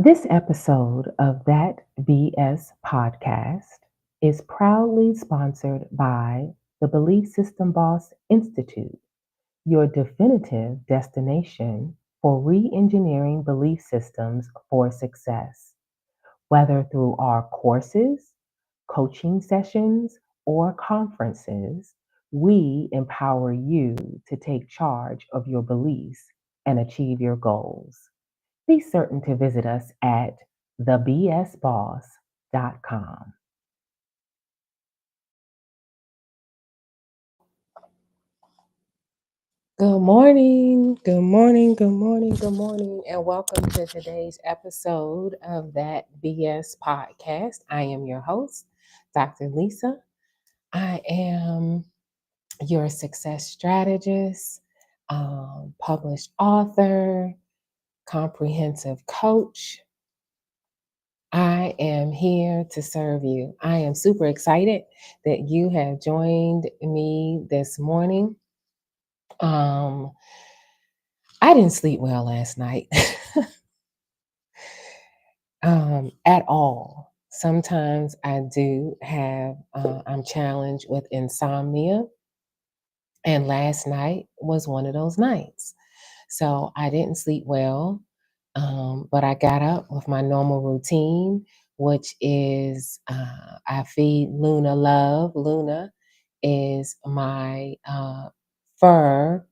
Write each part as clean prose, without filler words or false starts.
This episode of That BS podcast is proudly sponsored by the Belief System Boss Institute, your definitive destination for re engineering belief systems for success. Whether through our courses, coaching sessions, or conferences, we empower you to take charge of your beliefs and achieve your goals. Be certain to visit us at thebsboss.com. Good morning, good morning, good morning, good morning, and welcome to today's episode of That BS podcast. I am your host, Dr. Lisa. I am your success strategist, published author, comprehensive coach. I am here to serve you. I am super excited that you have joined me this morning. Um, I didn't sleep well last night at all. Sometimes I do have, I'm challenged with insomnia, and last night was one of those nights. So I didn't sleep well, but I got up with my normal routine, which is I feed Luna love. Luna is my fur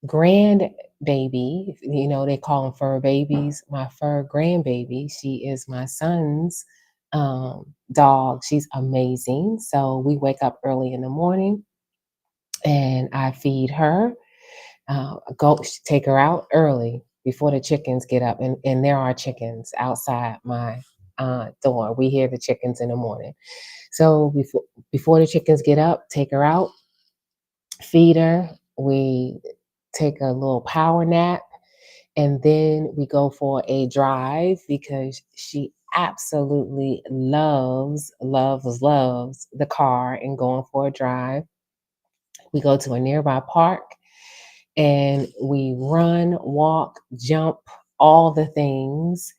grandbaby. You know, they call them fur babies. My fur grandbaby. She is my son's dog. She's amazing. So we wake up early in the morning and I feed her, go take her out early before the chickens get up, and there are chickens outside my door. We hear the chickens in the morning. So before the chickens get up, take her out, feed her. We take a little power nap, and then we go for a drive because she absolutely loves the car and going for a drive. We go to a nearby park and we run, walk, jump, all the things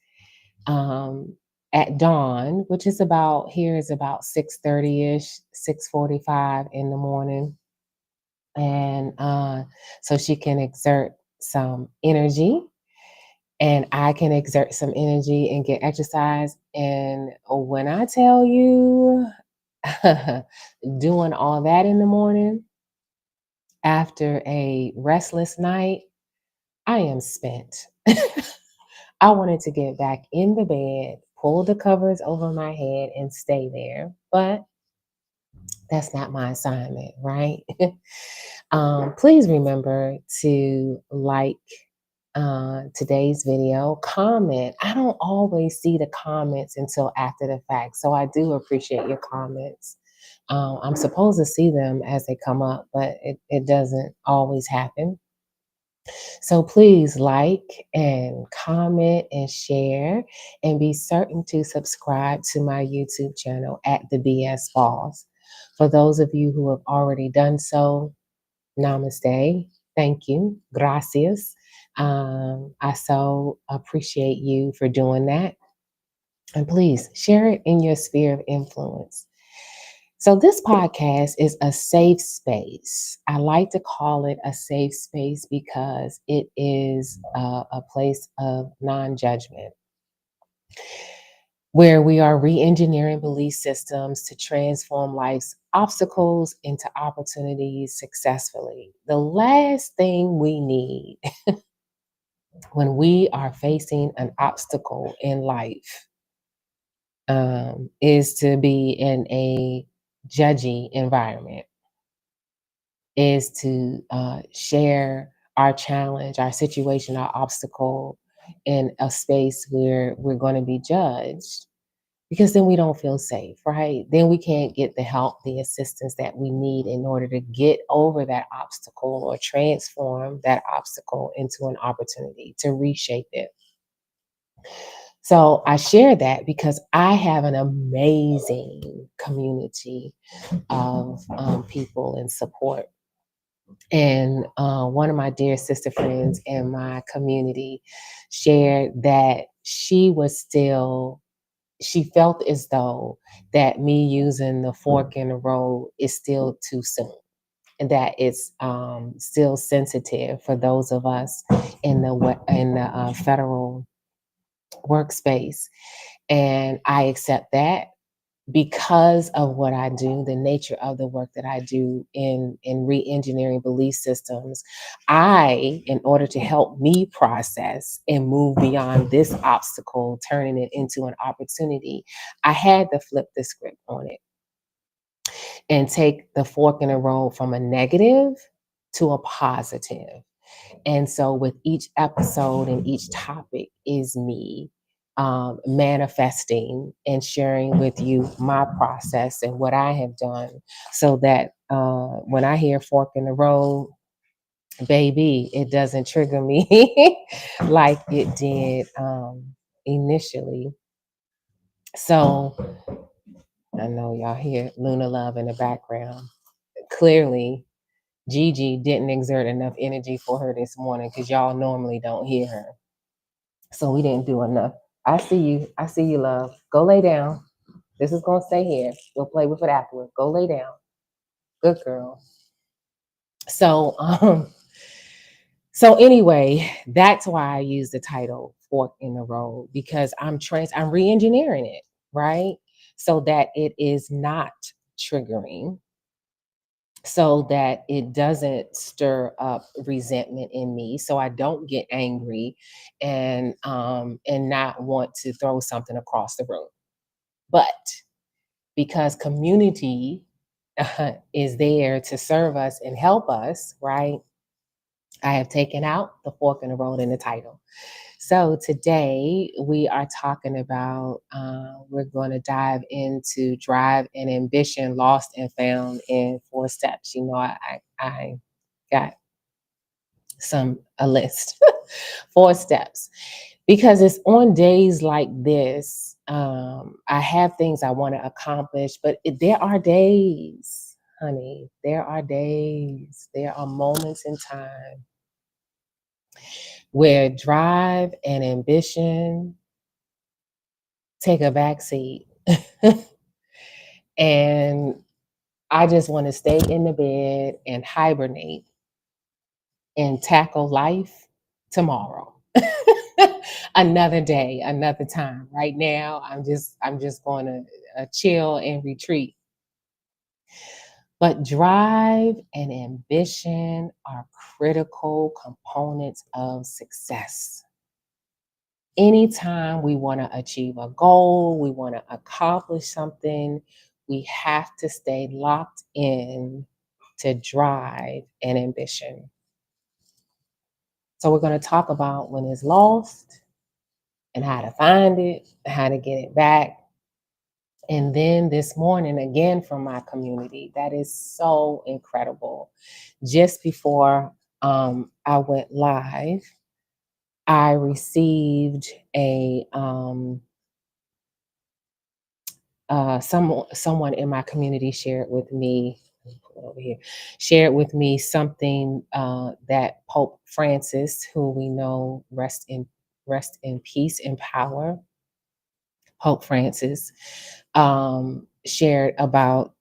um, at dawn, which is about here is about 6:30ish, 6:45 in the morning, and so she can exert some energy, and I can exert some energy and get exercise. And when I tell you, doing all that in the morning after a restless night, I am spent. I wanted to get back in the bed, pull the covers over my head, and stay there. But that's not my assignment, right? Please remember to like today's video, comment. I don't always see the comments until after the fact, so I do appreciate your comments. I'm supposed to see them as they come up, but it doesn't always happen. So please like and comment and share, and be certain to subscribe to my YouTube channel at the BS Boss. For those of you who have already done so, namaste. Thank you. Gracias. I so appreciate you for doing that. And please share it in your sphere of influence. So, this podcast is a safe space. I like to call it a safe space because it is a place of non judgment where we are re engineering belief systems to transform life's obstacles into opportunities successfully. The last thing we need when we are facing an obstacle in life is to be in a judgy environment, is to share our challenge, our situation, our obstacle in a space where we're going to be judged, because then we don't feel safe, right? Then we can't get the help, the assistance that we need in order to get over that obstacle or transform that obstacle into an opportunity to reshape it. So I share that because I have an amazing community of people and support. And one of my dear sister friends in my community shared that she was still, she felt as though that me using the fork in the road is still too soon, and that it's still sensitive for those of us in the federal workspace. And I accept that because of what I do, the nature of the work that I do in re-engineering belief systems. I, in order to help me process and move beyond this obstacle, turning it into an opportunity, I had to flip the script on it and take the fork in the road from a negative to a positive. And so, with each episode and each topic is me manifesting and sharing with you my process and what I have done, so that when I hear fork in the road, baby, it doesn't trigger me like it did initially. So, I know y'all hear Luna Love in the background. Clearly, Gigi didn't exert enough energy for her this morning because y'all normally don't hear her. So we didn't do enough. I see you. I see you, love. Go lay down. This is gonna stay here. We'll play with it afterwards. Go lay down. Good girl. So so anyway, that's why I use the title Fork in the Road, because I'm re-engineering it, right? So that it is not triggering, so that it doesn't stir up resentment in me, so I don't get angry and not want to throw something across the room. But because community is there to serve us and help us, right? I have taken out the fork in the road in the title. So today we are talking about, we're going to dive into drive and ambition lost and found in 4 steps. You know, I got a list, 4 steps, because it's on days like this. I have things I want to accomplish, but there are days, honey, there are moments in time where drive and ambition take a backseat. And I just want to stay in the bed and hibernate and tackle life tomorrow. Another day, another time. Right now, I'm just going to chill and retreat. But drive and ambition are critical components of success. Anytime we want to achieve a goal, we want to accomplish something, we have to stay locked in to drive and ambition. So we're going to talk about when it's lost and how to find it, how to get it back. And then this morning, again from my community, that is so incredible. Just before I went live, I received someone in my community shared with me, let me pull it over here, shared with me something that Pope Francis, who we know rest in peace and power, Pope Francis, shared about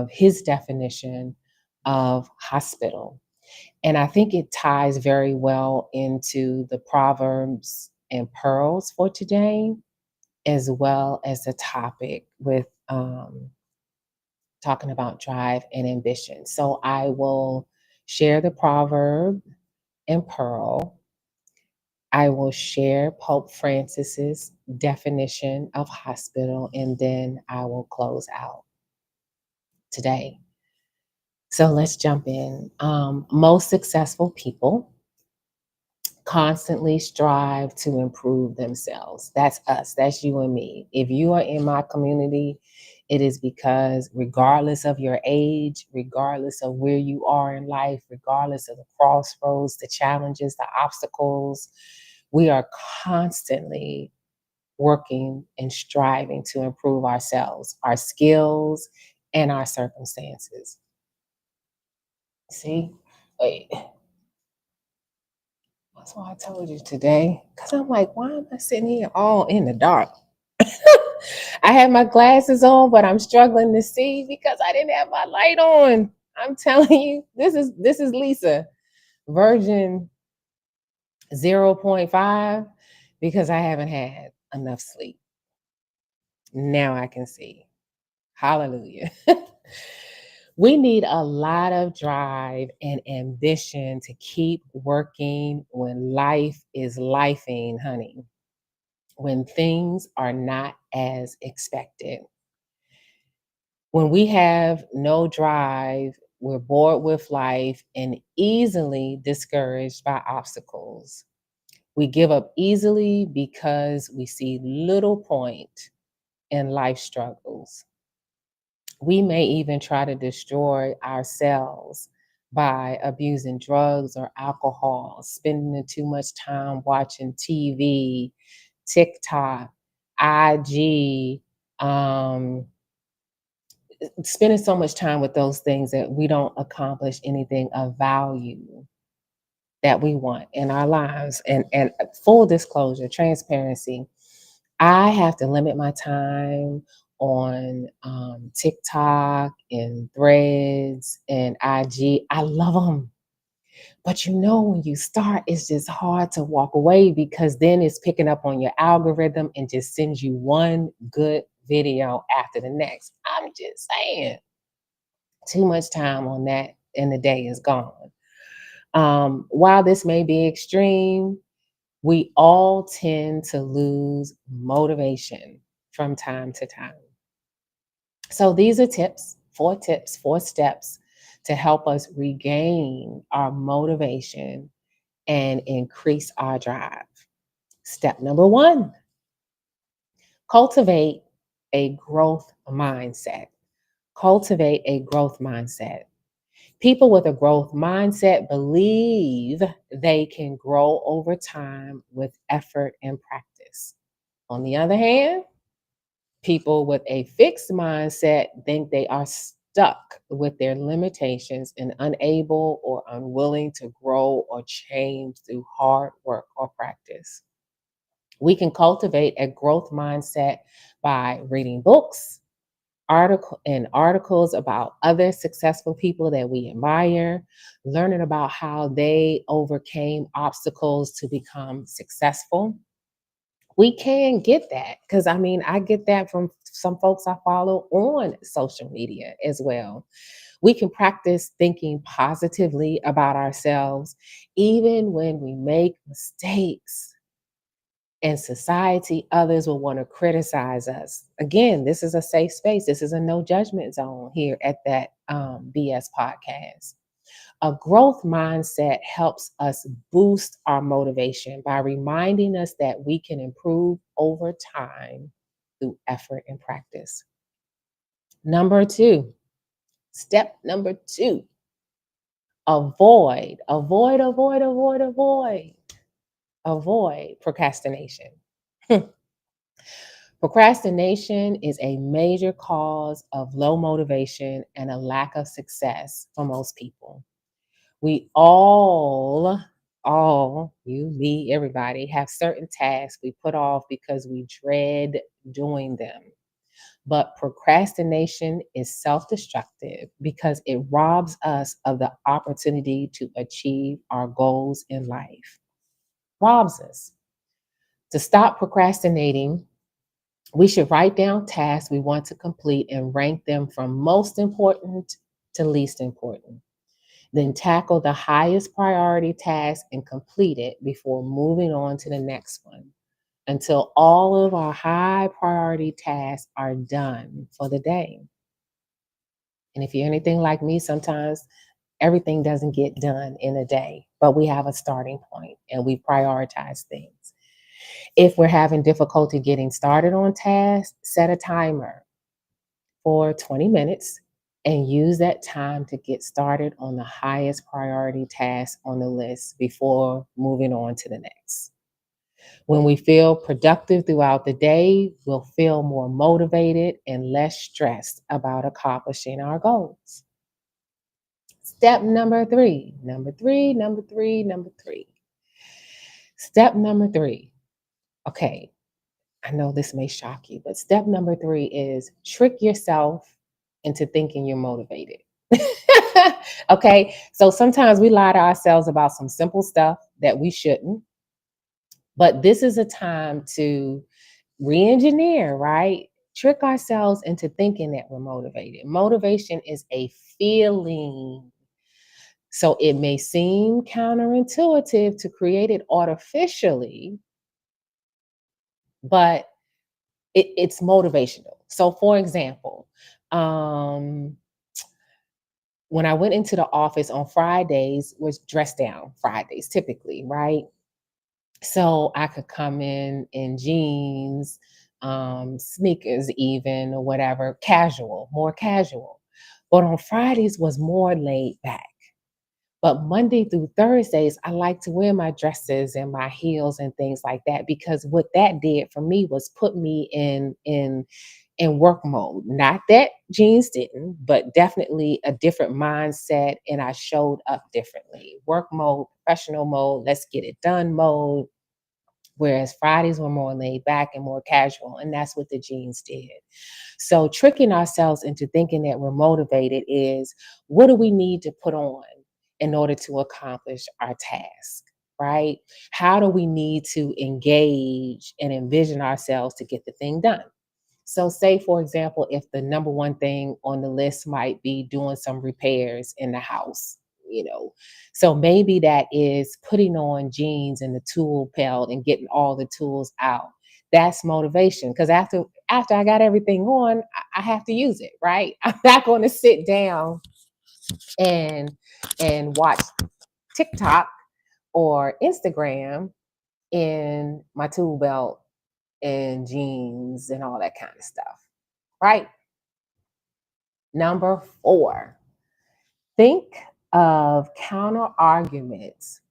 his definition of hospital. And I think it ties very well into the Proverbs and Pearls for today, as well as the topic with talking about drive and ambition. So I will share the proverb and pearl. I will share Pope Francis's definition of hospital, and then I will close out today. So let's jump in. Most successful people constantly strive to improve themselves. That's us, that's you and me. If you are in my community, it is because regardless of your age, regardless of where you are in life, regardless of the crossroads, the challenges, the obstacles, we are constantly working and striving to improve ourselves, our skills, and our circumstances. See? Wait. That's why I told you today. Because I'm like, why am I sitting here all in the dark? I had my glasses on, but I'm struggling to see because I didn't have my light on. I'm telling you, this is Lisa, version zero point 0.5, because I haven't had enough sleep. Now I can see. Hallelujah. We need a lot of drive and ambition to keep working when life is lifing, honey, when things are not as expected. When we have no drive, we're bored with life and easily discouraged by obstacles. We give up easily because we see little point in life struggles. We may even try to destroy ourselves by abusing drugs or alcohol, spending too much time watching TV, TikTok, IG, spending so much time with those things that we don't accomplish anything of value that we want in our lives. And full disclosure, transparency, I have to limit my time on TikTok and Threads and IG. I love them. But when you start, it's just hard to walk away because then it's picking up on your algorithm and just sends you one good video after the next. I'm just saying, too much time on that and the day is gone. While this may be extreme, we all tend to lose motivation from time to time. So these are tips, 4 steps to help us regain our motivation and increase our drive. Step number 1, cultivate a growth mindset. Cultivate a growth mindset. People with a growth mindset believe they can grow over time with effort and practice. On the other hand, people with a fixed mindset think they are stuck with their limitations and unable or unwilling to grow or change through hard work or practice. We can cultivate a growth mindset by reading books, articles about other successful people that we admire, learning about how they overcame obstacles to become successful. We can get that because I get that from some folks I follow on social media as well. We can practice thinking positively about ourselves even when we make mistakes. In society, others will want to criticize us. Again, this is a safe space. This is a no judgment zone here at that BS podcast. A growth mindset helps us boost our motivation by reminding us that we can improve over time through effort and practice. Number 2, step number 2, avoid procrastination. Procrastination is a major cause of low motivation and a lack of success for most people. We all, you, me, everybody, have certain tasks we put off because we dread doing them. But procrastination is self destructive because it robs us of the opportunity to achieve our goals in life. Robs us. To stop procrastinating, we should write down tasks we want to complete and rank them from most important to least important. Then tackle the highest priority task and complete it before moving on to the next one until all of our high priority tasks are done for the day. And if you're anything like me, sometimes everything doesn't get done in a day, but we have a starting point and we prioritize things. If we're having difficulty getting started on tasks, set a timer for 20 minutes and use that time to get started on the highest priority task on the list before moving on to the next. When we feel productive throughout the day, we'll feel more motivated and less stressed about accomplishing our goals. Step number 3. Step number three. Okay, I know this may shock you, but step number three is trick yourself into thinking you're motivated. Okay, so sometimes we lie to ourselves about some simple stuff that we shouldn't, but this is a time to re engineer, right? Trick ourselves into thinking that we're motivated. Motivation is a feeling. So it may seem counterintuitive to create it artificially, but it's motivational. So, for example, um, when I went into the office on Fridays, was dressed down Fridays typically, right? So I could come in jeans, sneakers, even or whatever, casual, more casual. But on Fridays was more laid back. But Monday through Thursdays, I like to wear my dresses and my heels and things like that because what that did for me was put me in work mode. Not that jeans didn't, but definitely a different mindset, and I showed up differently. Work mode, professional mode, let's get it done mode. Whereas Fridays were more laid back and more casual, and that's what the jeans did. So tricking ourselves into thinking that we're motivated is what do we need to put on in order to accomplish our task, right? How do we need to engage and envision ourselves to get the thing done? So, say for example, if the number one thing on the list might be doing some repairs in the house, you know, so maybe that is putting on jeans and the tool belt and getting all the tools out. That's motivation because after I got everything on, I have to use it, right? I'm not going to sit down and watch TikTok or Instagram in my tool belt and jeans and all that kind of stuff, right? Number four, think of counter arguments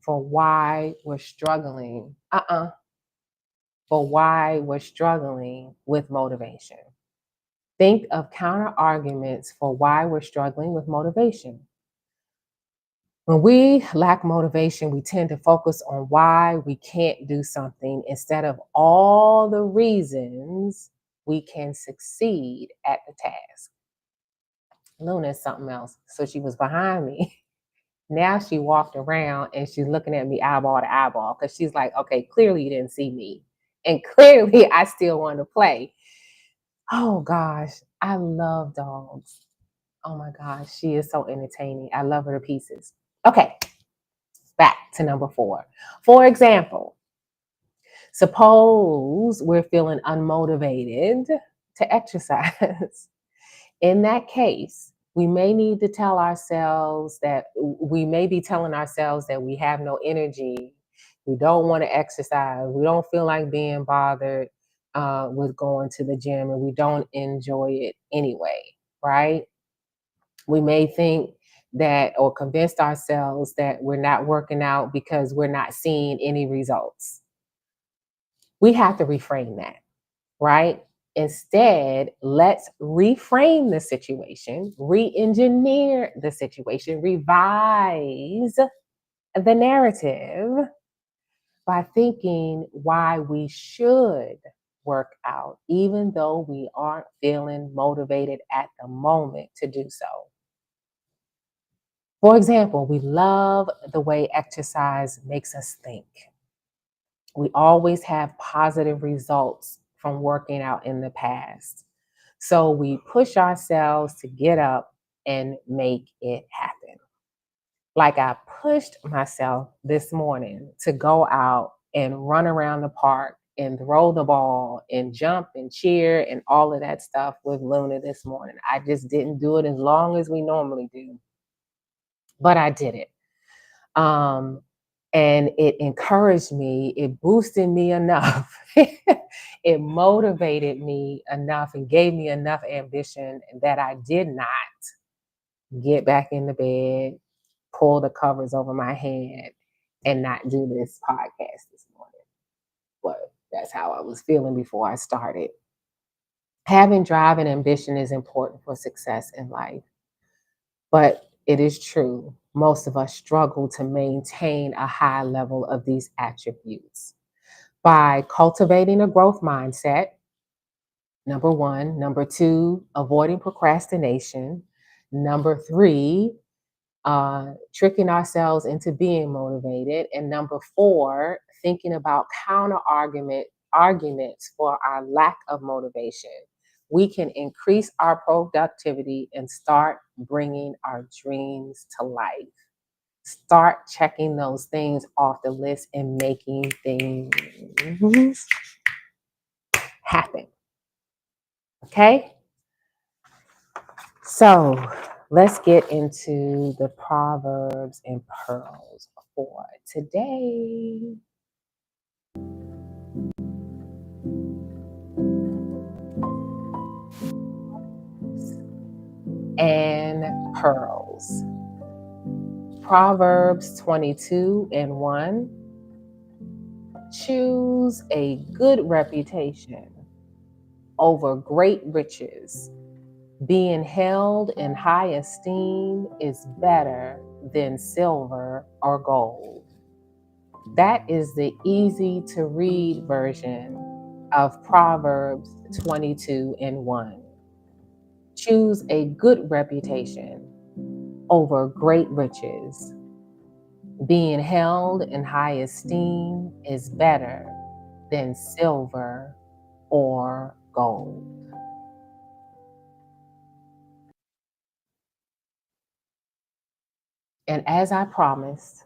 for why we're struggling. For why we're struggling with motivation. Think of counter arguments for why we're struggling with motivation. When we lack motivation, we tend to focus on why we can't do something instead of all the reasons we can succeed at the task. Luna is something else. So she was behind me. Now she walked around and she's looking at me eyeball to eyeball because she's like, okay, clearly you didn't see me. And clearly I still want to play. Oh gosh, I love dogs. Oh my gosh, she is so entertaining. I love her to pieces. Okay, back to number four. For example, suppose we're feeling unmotivated to exercise. In that case, we may need to tell ourselves that we may be telling ourselves that we have no energy, we don't want to exercise, we don't feel like being bothered with going to the gym, and we don't enjoy it anyway, right? We may think that or convinced ourselves that we're not working out because we're not seeing any results. We have to reframe that, right? Instead, let's reframe the situation, re engineer the situation, revise the narrative by thinking why we should work out, even though we aren't feeling motivated at the moment to do so. For example, we love the way exercise makes us think. We always have positive results from working out in the past. So we push ourselves to get up and make it happen. Like I pushed myself this morning to go out and run around the park and throw the ball and jump and cheer and all of that stuff with Luna this morning. I just didn't do it as long as we normally do, but I did it. Um, and it encouraged me, it boosted me enough, it motivated me enough and gave me enough ambition that I did not get back in the bed, pull the covers over my head, and not do this podcast this morning. But that's how I was feeling before I started. Having drive and ambition is important for success in life, but it is true. most of us struggle to maintain a high level of these attributes. By cultivating a growth mindset, number one. Number two, avoiding procrastination. Number three, tricking ourselves into being motivated. And number four, thinking about arguments for our lack of motivation. We can increase our productivity and start bringing our dreams to life. Start checking those things off the list and making things happen. Okay? So let's get into the Proverbs and Pearls for today. And Pearls. Proverbs 22 and 1. Choose a good reputation over great riches. Being held in high esteem is better than silver or gold. That is the easy to read version of Proverbs 22 and 1. Choose a good reputation over great riches. Being held in high esteem is better than silver or gold. And as I promised,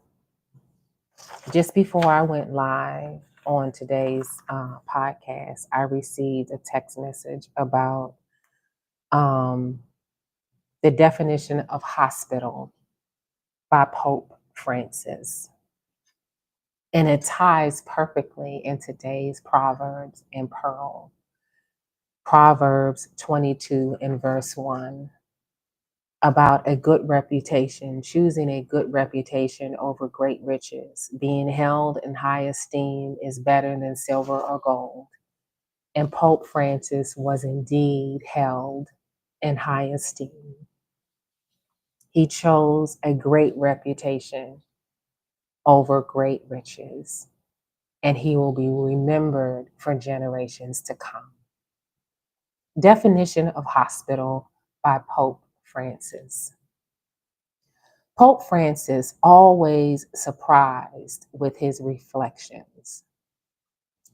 just before I went live on today's podcast, I received a text message about um, the definition of hospital by Pope Francis. And it ties perfectly in today's Proverbs and Pearl. Proverbs 22 and verse 1 about a good reputation, choosing a good reputation over great riches. Being held in high esteem is better than silver or gold. And Pope Francis was indeed held in high esteem. He chose a great reputation over great riches, and he will be remembered for generations to come. Definition of hospital by Pope Francis. Pope Francis always surprised with his reflections,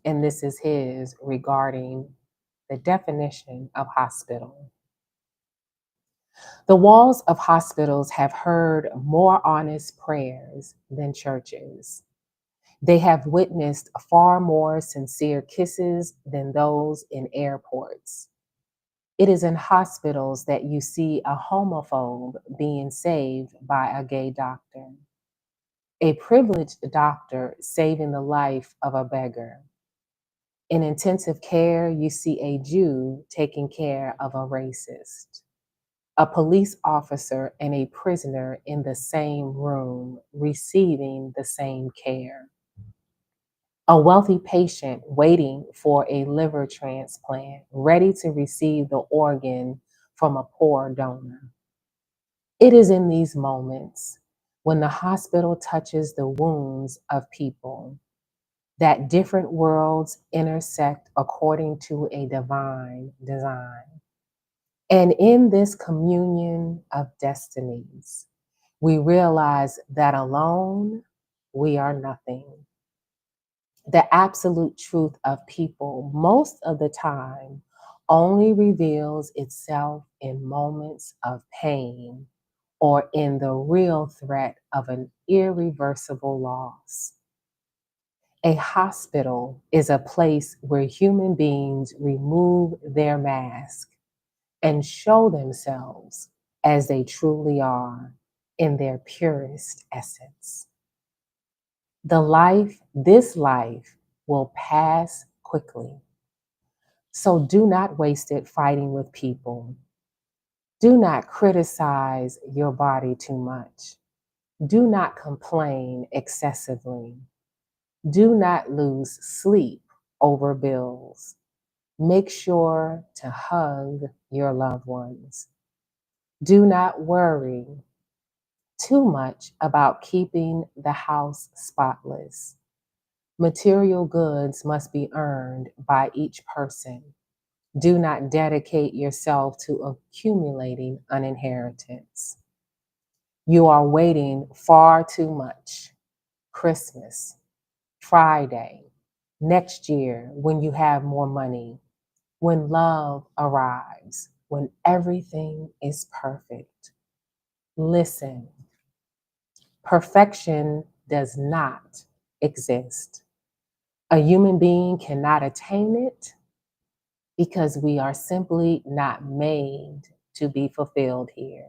and this is his regarding the definition of hospital. The walls of hospitals have heard more honest prayers than churches. They have witnessed far more sincere kisses than those in airports. It is in hospitals that you see a homophobe being saved by a gay doctor, a privileged doctor saving the life of a beggar. In intensive care, you see a Jew taking care of a racist, a police officer and a prisoner in the same room receiving the same care, a wealthy patient waiting for a liver transplant, ready to receive the organ from a poor donor. It is in these moments when the hospital touches the wounds of people that different worlds intersect according to a divine design. And in this communion of destinies, we realize that alone we are nothing. The absolute truth of people, most of the time, only reveals itself in moments of pain or in the real threat of an irreversible loss. A hospital is a place where human beings remove their mask and show themselves as they truly are in their purest essence. This life will pass quickly. So do not waste it fighting with people. Do not criticize your body too much. Do not complain excessively. Do not lose sleep over bills. Make sure to hug your loved ones. Do not worry. too much about keeping the house spotless. Material goods must be earned by each person. Do not dedicate yourself to accumulating an inheritance. You are waiting far too much. Christmas, Friday, next year, when you have more money, when love arrives, when everything is perfect. Listen, perfection does not exist. A human being cannot attain it because we are simply not made to be fulfilled here.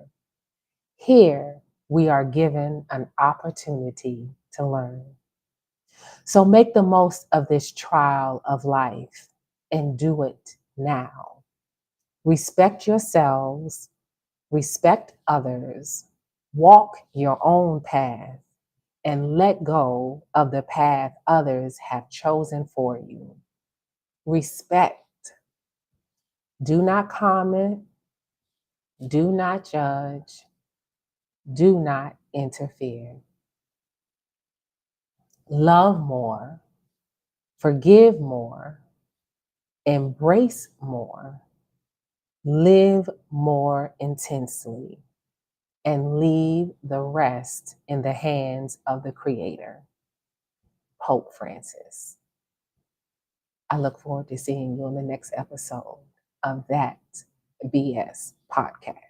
Here, we are given an opportunity to learn. So make the most of this trial of life and do it now. Respect yourselves, respect others, walk your own path, and let go of the path others have chosen for you. Respect. Do not comment. Do not judge. Do not interfere. Love more. Forgive more. Embrace more. Live more intensely. And leave the rest in the hands of the Creator. Pope Francis. I look forward to seeing you on the next episode of that BS podcast.